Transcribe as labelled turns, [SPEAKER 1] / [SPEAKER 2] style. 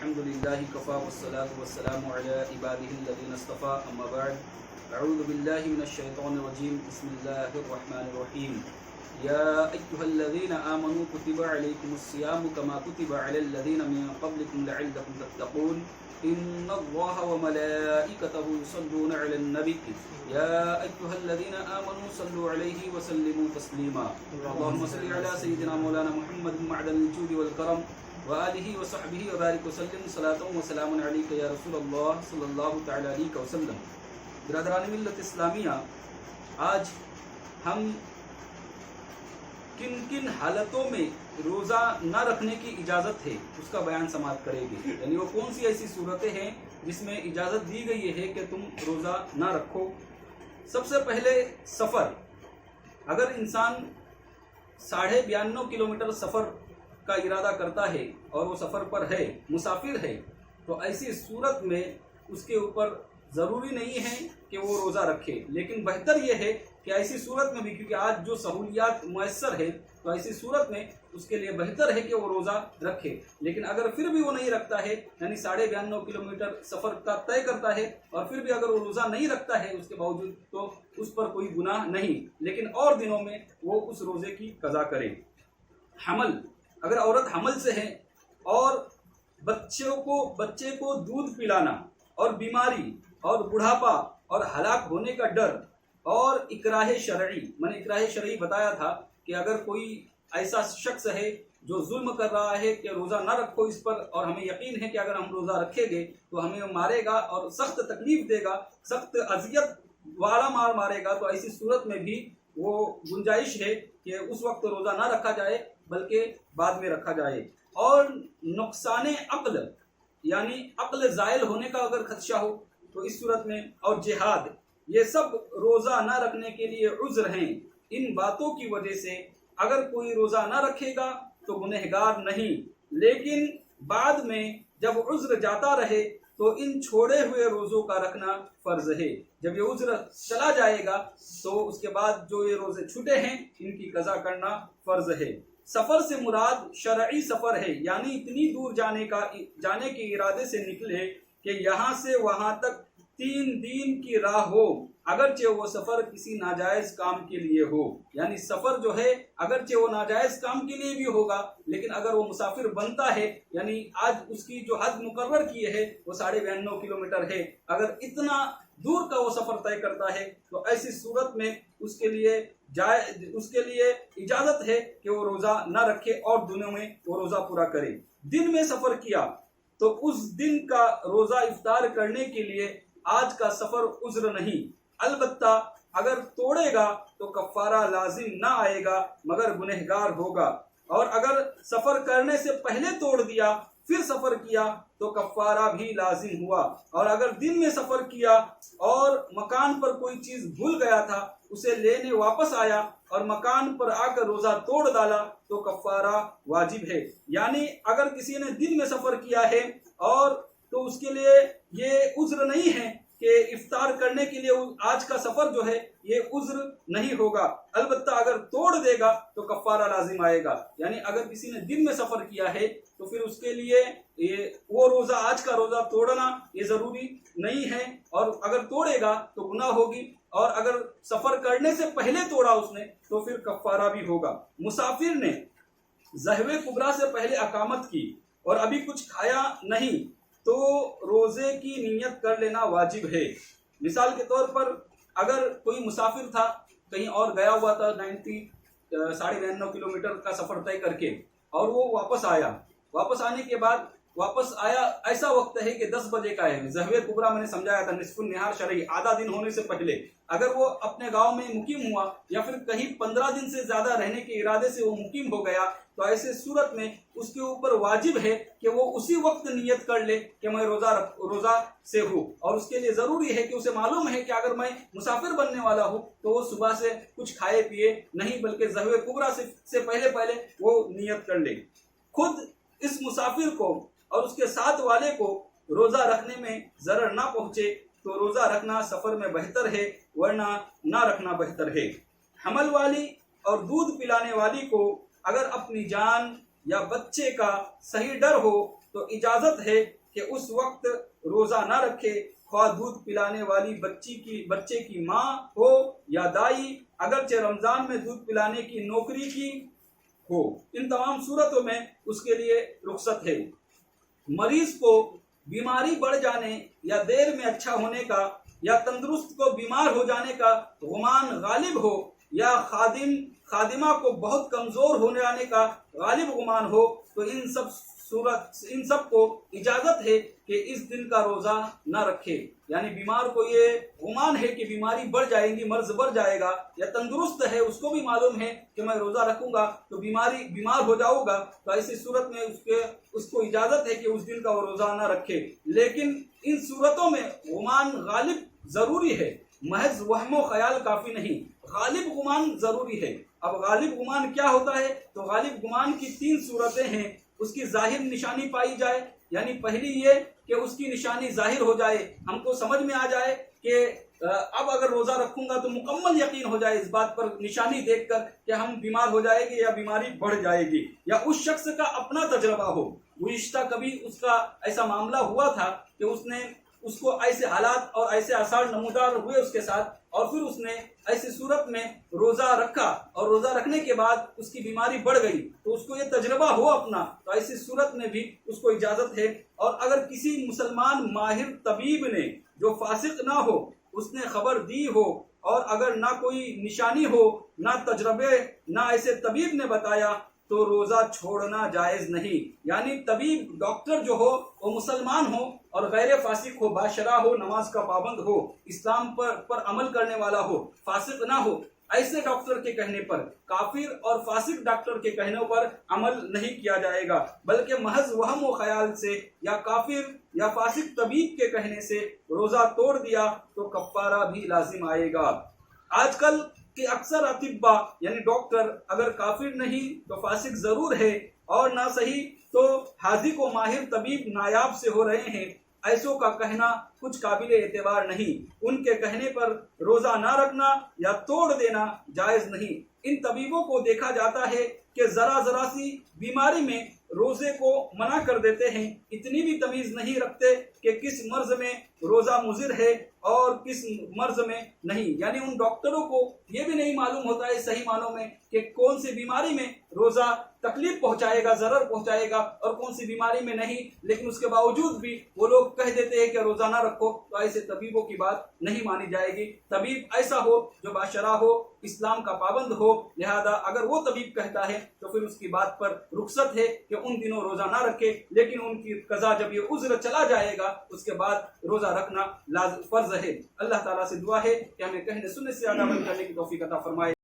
[SPEAKER 1] الحمد للہ کفا والصلاة والسلام علی عباده الذین اصطفى اما بعد اعوذ باللہ من الشیطان الرجیم بسم اللہ الرحمن الرحیم یا ایہا الذین آمنوا کتب علیکم الصیام کما کتب علی الذین من قبلکم لعلکم تتقون ان اللہ وملائکتہ یصلون علی النبی یا ایہا الذین آمنوا صلوا علیہ وسلموا تسلیما اللہم صل علی سیدنا مولانا محمد معدن الجود والکرم وآلہ وصحبہ وبارک وسلم صلاۃ و سلام علیک یا رسول اللہ صلی اللہ تعالی علیہ وسلم۔ برادران ملت اسلامیہ، آج ہم کن کن حالتوں میں روزہ نہ رکھنے کی اجازت ہے اس کا بیان سماعت کریں گے، یعنی وہ کون سی ایسی صورتیں ہیں جس میں اجازت دی گئی ہے کہ تم روزہ نہ رکھو۔ سب سے پہلے سفر، اگر انسان 92.5 کلومیٹر سفر کا ارادہ کرتا ہے اور وہ سفر پر ہے، مسافر ہے، تو ایسی صورت میں اس کے اوپر ضروری نہیں ہے کہ وہ روزہ رکھے، لیکن بہتر یہ ہے کہ ایسی صورت میں بھی، کیونکہ آج جو سہولیات میسر ہے تو ایسی صورت میں اس کے لیے بہتر ہے کہ وہ روزہ رکھے۔ لیکن اگر پھر بھی وہ نہیں رکھتا ہے، یعنی 92.5 کلومیٹر سفر کا طے کرتا ہے اور پھر بھی اگر وہ روزہ نہیں رکھتا ہے اس کے باوجود، تو اس پر کوئی گناہ نہیں، لیکن اور دنوں میں وہ اس روزے کی قضا کرے۔ حمل، اگر عورت حمل سے ہے اور بچے کو دودھ پلانا اور بیماری اور بڑھاپا اور ہلاک ہونے کا ڈر اور اکراہ شرعی، میں نے اکراہ شرعی بتایا تھا کہ اگر کوئی ایسا شخص ہے جو ظلم کر رہا ہے کہ روزہ نہ رکھو اس پر، اور ہمیں یقین ہے کہ اگر ہم روزہ رکھیں گے تو ہمیں مارے گا اور سخت تکلیف دے گا، سخت اذیت والا مارے گا، تو ایسی صورت میں بھی وہ گنجائش ہے کہ اس وقت روزہ نہ رکھا جائے بلکہ بعد میں رکھا جائے۔ اور نقصان عقل، یعنی عقل زائل ہونے کا اگر خدشہ ہو تو اس صورت میں، اور جہاد، یہ سب روزہ نہ رکھنے کے لیے عذر ہیں۔ ان باتوں کی وجہ سے اگر کوئی روزہ نہ رکھے گا تو گنہگار نہیں، لیکن بعد میں جب عذر جاتا رہے تو ان چھوڑے ہوئے روزوں کا رکھنا فرض ہے۔ جب یہ عذر چلا جائے گا تو اس کے بعد جو یہ روزے چھوٹے ہیں ان کی قضا کرنا فرض ہے۔ سفر سے مراد شرعی سفر ہے، یعنی اتنی دور جانے کے ارادے سے نکلے کہ یہاں سے وہاں تک 3 دن کی راہ ہو، اگرچہ وہ سفر کسی ناجائز کام کے لیے ہو۔ یعنی سفر جو ہے اگرچہ وہ ناجائز کام کے لیے بھی ہوگا، لیکن اگر وہ مسافر بنتا ہے، یعنی آج اس کی جو حد مقرر کی ہے وہ 92.5 کلومیٹر ہے، اگر اتنا دور کا وہ سفر طے کرتا ہے تو ایسی صورت میں اس کے لیے اجازت ہے کہ وہ روزہ نہ رکھے اور دنوں میں وہ روزہ پورا کرے۔ دن میں سفر کیا تو اس دن کا روزہ افطار کرنے کے لیے آج کا سفر عذر نہیں، البتہ اگر توڑے گا تو کفارہ لازم نہ آئے گا مگر گنہگار ہوگا، اور اگر سفر کرنے سے پہلے توڑ دیا پھر سفر کیا تو کفارہ بھی لازم ہوا، اور اگر دن میں سفر کیا اور مکان پر کوئی چیز بھول گیا تھا اسے لینے واپس آیا اور مکان پر آ کر روزہ توڑ ڈالا تو کفارہ واجب ہے۔ یعنی اگر کسی نے دن میں سفر کیا ہے اور تو اس کے لیے یہ عذر نہیں ہے کہ افطار کرنے کے لیے آج کا سفر جو ہے یہ عذر نہیں ہوگا، البتہ اگر توڑ دے گا تو کفارہ لازم آئے گا۔ یعنی اگر کسی نے دن میں سفر کیا ہے تو پھر اس کے لیے وہ روزہ، آج کا روزہ توڑنا یہ ضروری نہیں ہے، اور اگر توڑے گا تو گناہ ہوگی، اور اگر سفر کرنے سے پہلے توڑا اس نے تو پھر کفارہ بھی ہوگا۔ مسافر نے ظہر کبریٰ سے پہلے اقامت کی اور ابھی کچھ کھایا نہیں تو روزے کی نیت کر لینا واجب ہے۔ مثال کے طور پر اگر کوئی مسافر تھا، کہیں اور گیا ہوا تھا 92.5 کلومیٹر کا سفر طے کر کے، اور وہ واپس آنے کے بعد ایسا وقت ہے کہ 10 بجے کا ہے، ظہر کبریٰ میں نے سمجھایا تھا نصف النہار شرعی، آدھا دن ہونے سے پہلے اگر وہ اپنے گاؤں میں مقیم ہوا یا پھر کہیں 15 دن سے زیادہ رہنے کے ارادے سے وہ مقیم ہو گیا، تو ایسے صورت میں اس کے اوپر واجب ہے کہ وہ اسی وقت نیت کر لے کہ میں روزہ سے ہوں، اور اس کے لیے ضروری ہے کہ اسے معلوم ہے کہ اگر میں مسافر بننے والا ہوں تو وہ صبح سے کچھ کھائے پیے نہیں، بلکہ ظہر کبریٰ سے پہلے وہ نیت کر لے۔ خود اس مسافر کو اور اس کے ساتھ والے کو روزہ رکھنے میں ضرر نہ پہنچے تو روزہ رکھنا سفر میں بہتر ہے، ورنہ نہ رکھنا بہتر ہے۔ حمل والی اور دودھ پلانے والی کو اگر اپنی جان یا بچے کا صحیح ڈر ہو تو اجازت ہے کہ اس وقت روزہ نہ رکھے، خواہ دودھ پلانے والی بچے کی ماں ہو یا دائی، اگرچہ رمضان میں دودھ پلانے کی نوکری کی ہو، ان تمام صورتوں میں اس کے لیے رخصت ہے۔ مریض کو بیماری بڑھ جانے یا دیر میں اچھا ہونے کا یا تندرست کو بیمار ہو جانے کا گمان غالب ہو، یا خادمہ کو بہت کمزور ہو جانے کا غالب گمان ہو، تو ان سب کو اجازت ہے کہ اس دن کا روزہ نہ رکھے۔ یعنی بیمار کو یہ گمان ہے کہ بیماری بڑھ جائے گی، مرض بڑھ جائے گا، یا تندرست ہے، اس کو بھی معلوم ہے کہ میں روزہ رکھوں گا تو بیمار ہو جاؤں گا، تو ایسی صورت میں اس کو اجازت ہے کہ اس دن کا وہ روزہ نہ رکھے۔ لیکن ان صورتوں میں گمان غالب ضروری ہے، محض وہم و خیال کافی نہیں، غالب گمان ضروری ہے۔ اب غالب گمان کیا ہوتا ہے؟ تو غالب گمان کی 3 صورتیں ہیں۔ اس کی ظاہر نشانی پائی جائے، یعنی پہلی یہ کہ اس کی نشانی ظاہر ہو جائے، ہم کو سمجھ میں آ جائے کہ اب اگر روزہ رکھوں گا تو مکمل یقین ہو جائے اس بات پر نشانی دیکھ کر کہ ہم بیمار ہو جائے گی یا بیماری بڑھ جائے گی، یا اس شخص کا اپنا تجربہ ہو، گزشتہ کبھی اس کا ایسا معاملہ ہوا تھا کہ اس کو ایسے حالات اور ایسے آثار نمودار ہوئے اس کے ساتھ، اور پھر اس نے ایسی صورت میں روزہ رکھا اور روزہ رکھنے کے بعد اس کی بیماری بڑھ گئی، تو اس کو یہ تجربہ ہو اپنا، تو ایسی صورت میں بھی اس کو اجازت ہے۔ اور اگر کسی مسلمان ماہر طبیب نے جو فاسق نہ ہو اس نے خبر دی ہو، اور اگر نہ کوئی نشانی ہو، نہ تجربے، نہ ایسے طبیب نے بتایا، تو روزہ چھوڑنا جائز نہیں۔ یعنی طبیب ڈاکٹر جو ہو وہ مسلمان ہو اور غیر فاسق ہو، باشرع ہو، نماز کا پابند ہو، اسلام پر عمل کرنے والا ہو، فاسق نہ ہو، ایسے ڈاکٹر کے کہنے پر، کافر اور فاسق ڈاکٹر کے کہنے پر عمل نہیں کیا جائے گا، بلکہ محض وہم و خیال سے یا کافر یا فاسق طبیب کے کہنے سے روزہ توڑ دیا تو کفارہ بھی لازم آئے گا۔ آج کل کہ اکثر اطباء یعنی ڈاکٹر اگر کافر نہیں تو فاسق ضرور ہے، اور نہ صحیح تو حاذق و ماہر طبیب نایاب سے ہو رہے ہیں، ایسوں کا کہنا کچھ قابل اعتبار نہیں۔ ان کے کہنے پر روزہ نہ رکھنا یا توڑ دینا جائز نہیں۔ ان طبیبوں کو دیکھا جاتا ہے کہ ذرا سی بیماری میں روزے کو منع کر دیتے ہیں، اتنی بھی تمیز نہیں رکھتے کہ کس مرض میں روزہ مضر ہے اور کس مرض میں نہیں۔ یعنی ان ڈاکٹروں کو یہ بھی نہیں معلوم ہوتا ہے صحیح معنوں میں کہ کون سی بیماری میں روزہ تکلیف پہنچائے گا، ضرر پہنچائے گا، اور کون سی بیماری میں نہیں، لیکن اس کے باوجود بھی وہ لوگ کہہ دیتے ہیں کہ روزہ نہ رکھو، تو ایسے طبیبوں کی بات نہیں مانی جائے گی۔ طبیب ایسا ہو جو باشرع ہو، اسلام کا پابند ہو، لہذا اگر وہ طبیب کہتا ہے تو پھر اس کی بات پر رخصت ہے کہ ان دنوں روزہ نہ رکھے، لیکن ان کی قضا جب یہ عذر چلا جائے گا اس کے بعد روزہ رکھنا فرض ہے۔ اللہ تعالیٰ سے دعا ہے کہ ہمیں کہنے سننے سے زیادہ عمل کرنے کی توفیق عطا فرمائے۔